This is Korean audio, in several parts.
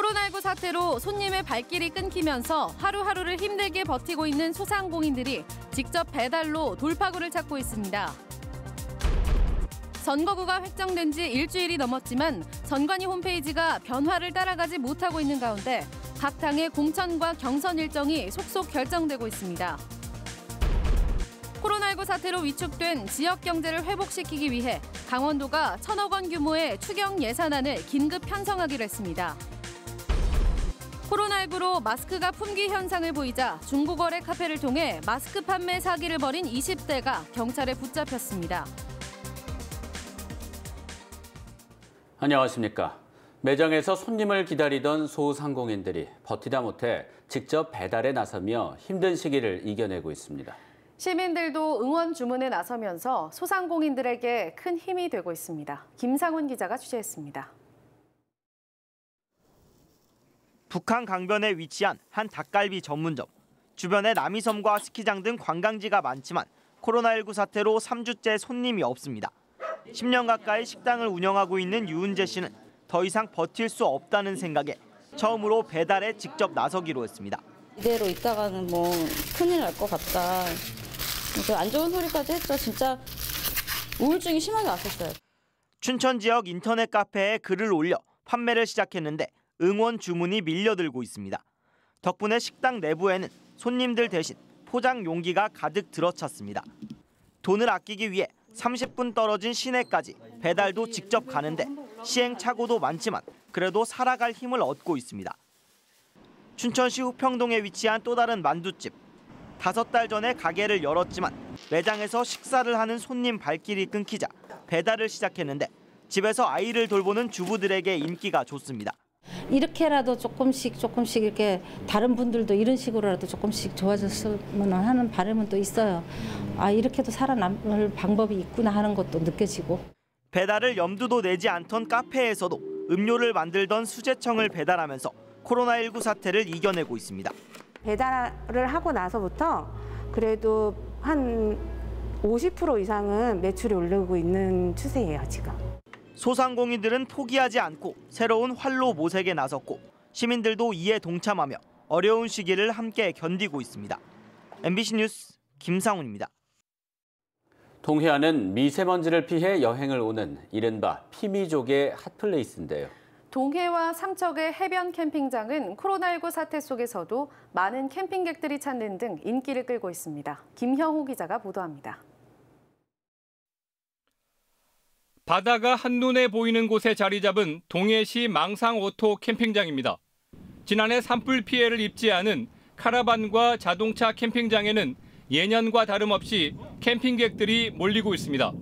코로나19 사태로 손님의 발길이 끊기면서 하루하루를 힘들게 버티고 있는 소상공인들이 직접 배달로 돌파구를 찾고 있습니다. 선거구가 획정된 지 일주일이 넘었지만 선관위 홈페이지가 변화를 따라가지 못하고 있는 가운데 각 당의 공천과 경선 일정이 속속 결정되고 있습니다. 코로나19 사태로 위축된 지역 경제를 회복시키기 위해 강원도가 1,000억 원 규모의 추경 예산안을 긴급 편성하기로 했습니다. 코로나19로 마스크가 품귀 현상을 보이자 중고거래 카페를 통해 마스크 판매 사기를 벌인 20대가 경찰에 붙잡혔습니다. 안녕하십니까. 매장에서 손님을 기다리던 소상공인들이 버티다 못해 직접 배달에 나서며 힘든 시기를 이겨내고 있습니다. 시민들도 응원 주문에 나서면서 소상공인들에게 큰 힘이 되고 있습니다. 김상훈 기자가 취재했습니다. 북한 강변에 위치한 한 닭갈비 전문점. 주변에 남이섬과 스키장 등 관광지가 많지만 코로나19 사태로 3주째 손님이 없습니다. 10년 가까이 식당을 운영하고 있는 유은재 씨는 더 이상 버틸 수 없다는 생각에 처음으로 배달에 직접 나서기로 했습니다. 이대로 있다가는 큰일 날 것 같다. 안 좋은 소리까지 했죠. 진짜 우울증이 심하게 왔었어요. 춘천 지역 인터넷 카페에 글을 올려 판매를 시작했는데 응원 주문이 밀려들고 있습니다. 덕분에 식당 내부에는 손님들 대신 포장 용기가 가득 들어찼습니다. 돈을 아끼기 위해 30분 떨어진 시내까지 배달도 직접 가는데 시행착오도 많지만 그래도 살아갈 힘을 얻고 있습니다. 춘천시 후평동에 위치한 또 다른 만두집. 5달 전에 가게를 열었지만 매장에서 식사를 하는 손님 발길이 끊기자 배달을 시작했는데 집에서 아이를 돌보는 주부들에게 인기가 좋습니다. 이렇게라도 조금씩 이렇게 다른 분들도 이런 식으로라도 조금씩 좋아졌으면 하는 바람은 또 있어요. 이렇게도 살아남을 방법이 있구나 하는 것도 느껴지고. 배달을 염두도 내지 않던 카페에서도 음료를 만들던 수제청을 배달하면서 코로나19 사태를 이겨내고 있습니다. 배달을 하고 나서부터 그래도 한 50% 이상은 매출이 오르고 있는 추세예요, 지금. 소상공인들은 포기하지 않고 새로운 활로 모색에 나섰고 시민들도 이에 동참하며 어려운 시기를 함께 견디고 있습니다. MBC 뉴스 김상훈입니다. 동해안은 미세먼지를 피해 여행을 오는 이른바 피미족의 핫플레이스인데요. 동해와 삼척의 해변 캠핑장은 코로나19 사태 속에서도 많은 캠핑객들이 찾는 등 인기를 끌고 있습니다. 김형우 기자가 보도합니다. 바다가 한눈에 보이는 곳에 자리 잡은 동해시 망상오토 캠핑장입니다. 지난해 산불 피해를 입지 않은 카라반과 자동차 캠핑장에는 예년과 다름없이 캠핑객들이 몰리고 있습니다.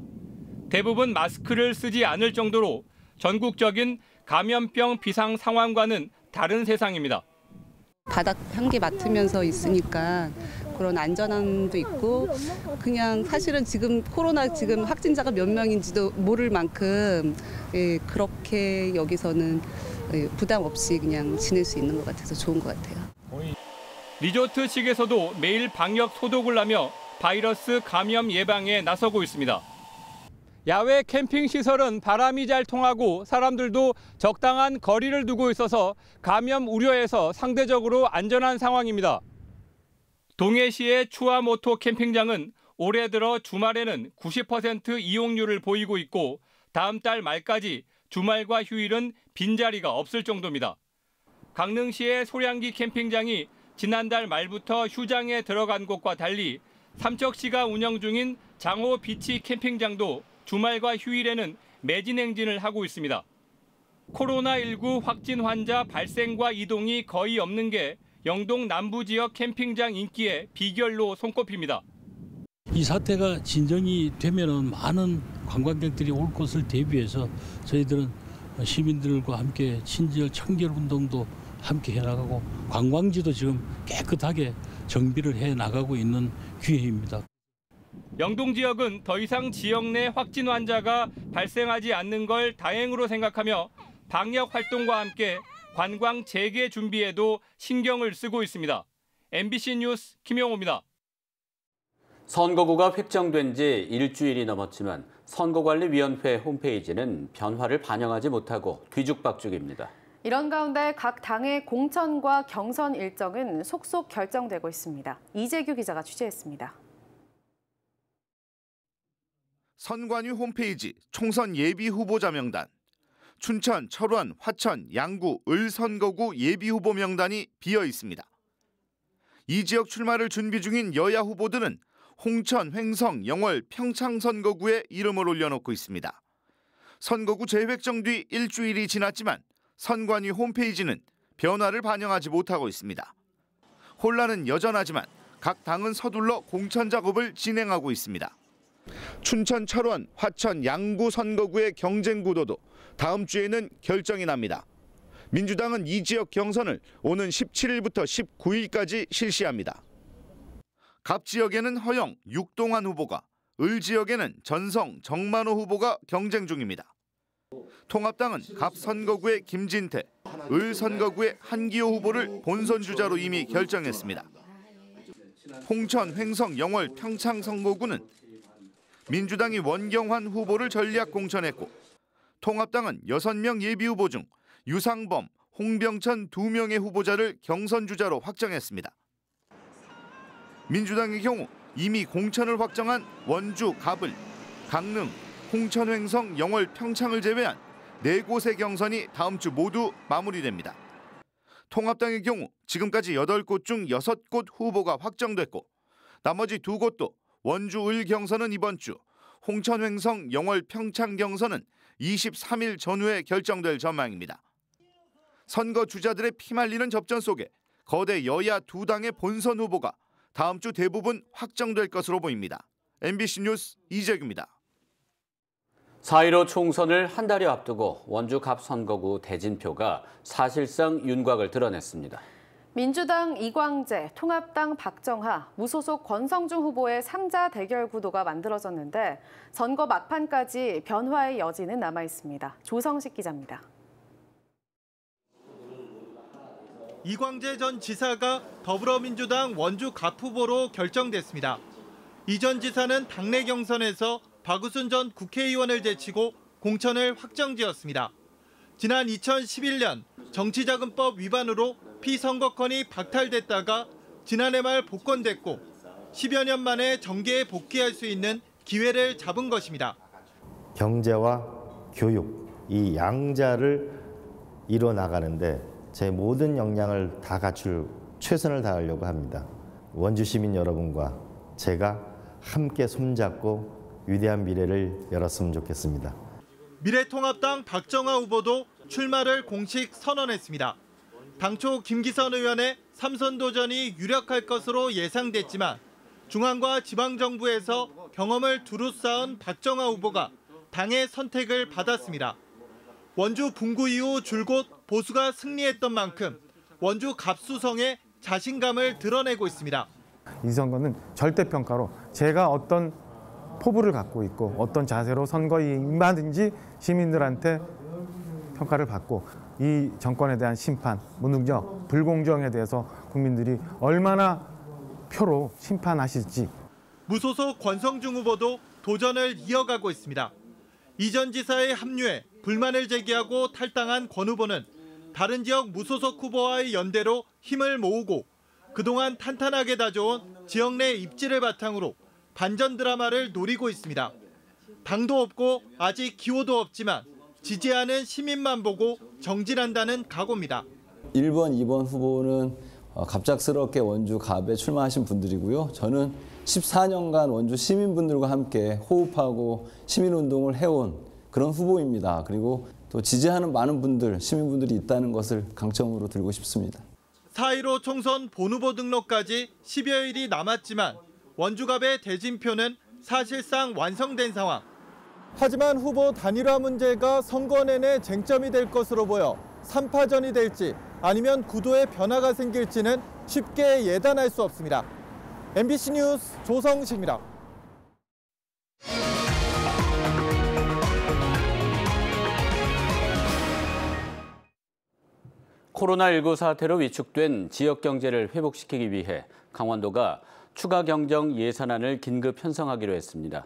대부분 마스크를 쓰지 않을 정도로 전국적인 감염병 비상 상황과는 다른 세상입니다. 바닥 향기 맡으면서 있으니까 그런 안전함도 있고 그냥 사실은 지금 코로나 확진자가 몇 명인지도 모를 만큼 그렇게 여기서는 부담 없이 그냥 지낼 수 있는 것 같아서 좋은 것 같아요. 리조트 측에서도 매일 방역 소독을 하며 바이러스 감염 예방에 나서고 있습니다. 야외 캠핑 시설은 바람이 잘 통하고 사람들도 적당한 거리를 두고 있어서 감염 우려에서 상대적으로 안전한 상황입니다. 동해시의 추아모토 캠핑장은 올해 들어 주말에는 90% 이용률을 보이고 있고 다음 달 말까지 주말과 휴일은 빈자리가 없을 정도입니다. 강릉시의 소량기 캠핑장이 지난달 말부터 휴장에 들어간 곳과 달리 삼척시가 운영 중인 장호 비치 캠핑장도 주말과 휴일에는 매진 행진을 하고 있습니다. 코로나19 확진 환자 발생과 이동이 거의 없는 게 영동 남부 지역 캠핑장 인기의 비결로 손꼽힙니다. 이 사태가 진정이 되면은 많은 관광객들이 올 것을 대비해서 저희들은 시민들과 함께 친절 청결 운동도 함께 해나가고 관광지도 지금 깨끗하게 정비를 해나가고 있는 기회입니다. 영동 지역은 더 이상 지역 내 확진 환자가 발생하지 않는 걸 다행으로 생각하며 방역 활동과 함께 관광 재개 준비에도 신경을 쓰고 있습니다. MBC 뉴스 김영호입니다. 선거구가 획정된 지 일주일이 넘었지만 선거관리위원회 홈페이지는 변화를 반영하지 못하고 뒤죽박죽입니다. 이런 가운데 각 당의 공천과 경선 일정은 속속 결정되고 있습니다. 이재규 기자가 취재했습니다. 선관위 홈페이지 총선 예비 후보자 명단. 춘천, 철원, 화천, 양구, 을 선거구 예비 후보 명단이 비어 있습니다. 이 지역 출마를 준비 중인 여야 후보들은 홍천, 횡성, 영월, 평창 선거구에 이름을 올려놓고 있습니다. 선거구 재획정 뒤 일주일이 지났지만 선관위 홈페이지는 변화를 반영하지 못하고 있습니다. 혼란은 여전하지만 각 당은 서둘러 공천 작업을 진행하고 있습니다. 춘천, 철원, 화천, 양구 선거구의 경쟁 구도도 다음 주에는 결정이 납니다. 민주당은 이 지역 경선을 오는 17일부터 19일까지 실시합니다. 갑 지역에는 허영, 육동환 후보가, 을 지역에는 전성, 정만호 후보가 경쟁 중입니다. 통합당은 갑 선거구의 김진태, 을 선거구의 한기호 후보를 본선 주자로 이미 결정했습니다. 홍천, 횡성, 영월, 평창 선거구는 민주당이 원경환 후보를 전략 공천했고 통합당은 6명 예비 후보 중 유상범, 홍병천 2명의 후보자를 경선 주자로 확정했습니다. 민주당의 경우 이미 공천을 확정한 원주, 갑을, 강릉, 홍천, 횡성, 영월, 평창을 제외한 4곳의 경선이 다음 주 모두 마무리됩니다. 통합당의 경우 지금까지 8곳 중 6곳 후보가 확정됐고 나머지 2곳도 원주, 을 경선은 이번 주, 홍천, 횡성, 영월, 평창 경선은 23일 전후에 결정될 전망입니다. 선거 주자들의 피말리는 접전 속에 거대 여야 2당의 본선 후보가 다음 주 대부분 확정될 것으로 보입니다. MBC 뉴스 이재규입니다. 4.15 총선을 한 달여 앞두고 원주 갑 선거구 대진표가 사실상 윤곽을 드러냈습니다. 민주당 이광재, 통합당 박정하, 무소속 권성중 후보의 3자 대결 구도가 만들어졌는데 선거 막판까지 변화의 여지는 남아 있습니다. 조성식 기자입니다. 이광재 전 지사가 더불어민주당 원주 갑 후보로 결정됐습니다. 이 전 지사는 당내 경선에서 박우순 전 국회의원을 제치고 공천을 확정지었습니다. 지난 2011년 정치자금법 위반으로 피선거권이 박탈됐다가 지난해 말 복권됐고 10여 년 만에 정계에 복귀할 수 있는 기회를 잡은 것입니다. 경제와 교육, 이 양자를 이뤄나가는데 제 모든 역량을 다 갖출 최선을 다하려고 합니다. 원주 시민 여러분과 제가 함께 손잡고 위대한 미래를 열었으면 좋겠습니다. 미래통합당 박정하 후보도 출마를 공식 선언했습니다. 당초 김기선 의원의 3선 도전이 유력할 것으로 예상됐지만 중앙과 지방정부에서 경험을 두루 쌓은 박정하 후보가 당의 선택을 받았습니다. 원주 분구 이후 줄곧 보수가 승리했던 만큼 원주 갑수성에 자신감을 드러내고 있습니다. 이 선거는 절대평가로 제가 어떤 포부를 갖고 있고 어떤 자세로 선거에 임하든지 시민들한테 평가를 받고 이 정권에 대한 심판, 무능력, 불공정에 대해서 국민들이 얼마나 표로 심판하실지. 무소속 권성중 후보도 도전을 이어가고 있습니다. 이 전 지사의 합류에 불만을 제기하고 탈당한 권 후보는 다른 지역 무소속 후보와의 연대로 힘을 모으고 그동안 탄탄하게 다져온 지역 내 입지를 바탕으로 반전 드라마를 노리고 있습니다. 당도 없고 아직 기호도 없지만 지지하는 시민만 보고 정진한다는 각오입니다. 1번, 2번 후보는 갑작스럽게 원주 갑에 출마하신 분들이고요. 저는 14년간 원주 시민분들과 함께 호흡하고 시민운동을 해온 그런 후보입니다. 그리고 또 지지하는 많은 분들, 시민분들이 있다는 것을 강점으로 들고 싶습니다. 4.15 총선 본후보 등록까지 10여일이 남았지만 원주갑의 대진표는 사실상 완성된 상황. 하지만 후보 단일화 문제가 선거 내내 쟁점이 될 것으로 보여 3파전이 될지 아니면 구도에 변화가 생길지는 쉽게 예단할 수 없습니다. MBC 뉴스 조성식입니다. 코로나19 사태로 위축된 지역 경제를 회복시키기 위해 강원도가 추가 경정 예산안을 긴급 편성하기로 했습니다.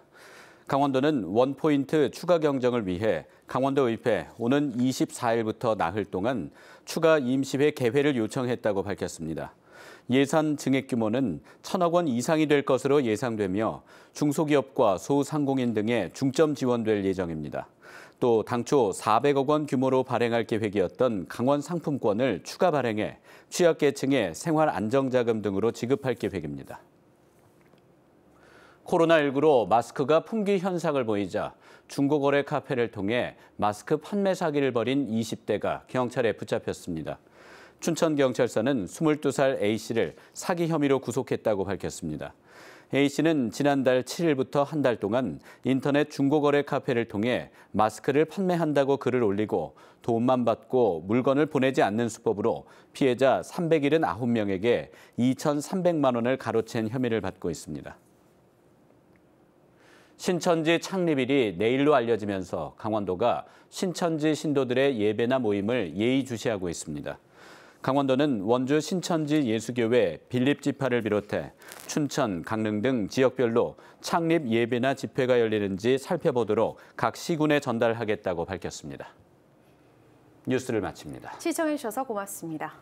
강원도는 원포인트 추가 경정을 위해 강원도의회 오는 24일부터 나흘 동안 추가 임시회 개회를 요청했다고 밝혔습니다. 예산 증액 규모는 1,000억 원 이상이 될 것으로 예상되며 중소기업과 소상공인 등에 중점 지원될 예정입니다. 또 당초 400억 원 규모로 발행할 계획이었던 강원 상품권을 추가 발행해 취약계층의 생활 안정자금 등으로 지급할 계획입니다. 코로나19로 마스크가 품귀 현상을 보이자 중고거래 카페를 통해 마스크 판매 사기를 벌인 20대가 경찰에 붙잡혔습니다. 춘천경찰서는 22살 A씨를 사기 혐의로 구속했다고 밝혔습니다. A씨는 지난달 7일부터 한 달 동안 인터넷 중고거래 카페를 통해 마스크를 판매한다고 글을 올리고 돈만 받고 물건을 보내지 않는 수법으로 피해자 379명에게 2,300만 원을 가로챈 혐의를 받고 있습니다. 신천지 창립일이 내일로 알려지면서 강원도가 신천지 신도들의 예배나 모임을 예의주시하고 있습니다. 강원도는 원주 신천지 예수교회 빌립지파를 비롯해 춘천, 강릉 등 지역별로 창립 예배나 집회가 열리는지 살펴보도록 각 시군에 전달하겠다고 밝혔습니다. 뉴스를 마칩니다. 시청해주셔서 고맙습니다.